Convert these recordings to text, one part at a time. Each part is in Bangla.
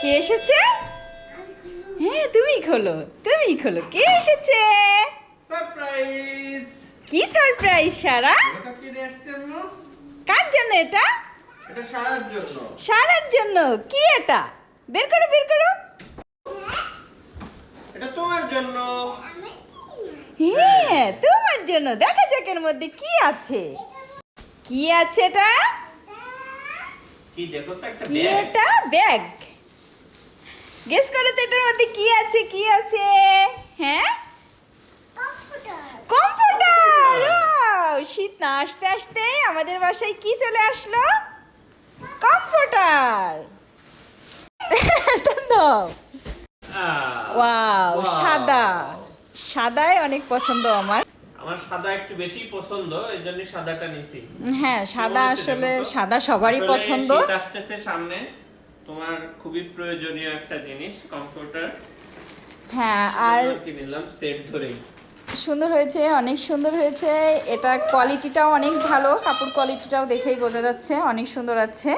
কে এসেছে? হ্যাঁ, তুমি খোলো, তুমি খোলো। কে এসেছে? সারপ্রাইজ! কি সারপ্রাইজ সারা? এটা কি দিয়ে আসছে আম্মু? কার জন্য এটা? এটা সারার জন্য। সারার জন্য। কি এটা? বের করো, বের করো। এটা তোমার জন্য। হ্যাঁ, তোমার জন্য। দেখা যাক এর মধ্যে কি আছে। কি আছে এটা? কি দেখো তো একটা কি ব্যাগ। এটা? ব্যাগ। গেস করো তো এটার মধ্যে কি আছে, কি আছে? হ্যাঁ, কম্পিউটার। ওয়াও, শীত না আসতে আসতে আমাদের বাসায় কি চলে আসলো? কম্পিউটার। ওয়াও, সাদা। সাদায় অনেক পছন্দ আমার। আমার সাদা একটু বেশি পছন্দ, এইজন্য সাদাটা নিছি। হ্যাঁ, সাদা কেমন হয়েছে আসলে দেখো তো? সাদা সবারই আসলে পছন্দ। শীত আসতেছে সামনে, তোমার খুবই প্রয়োজনীয় একটা জিনিস কম্পিউটার। হ্যাঁ, আর কি নিলাম সেট ধরেই। সুন্দর হয়েছে, অনেক সুন্দর হয়েছে। এটা কোয়ালিটিটাও অনেক ভালো, কাপড় কোয়ালিটিটাও দেখেই বোঝা যাচ্ছে অনেক সুন্দর আছে।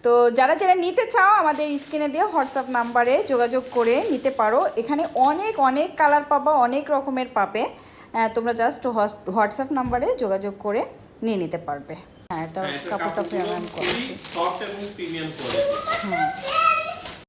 তো যারা যারা নিতে চাও আমাদের স্ক্রিনে দিয়ে হোয়াটসঅ্যাপ নাম্বারে যোগাযোগ করে নিতে পারো। এখানে অনেক অনেক কালার পাবা, অনেক রকমের পাবে। তোমরা জাস্ট হোয়াটসঅ্যাপ নাম্বারে যোগাযোগ করে নিয়ে নিতে পারবে। হ্যাঁ, এটা কাপড়টা প্রিমিয়াম কোয়ালিটি। সফট এবং প্রিমিয়াম কোয়ালিটি। হ্যাঁ।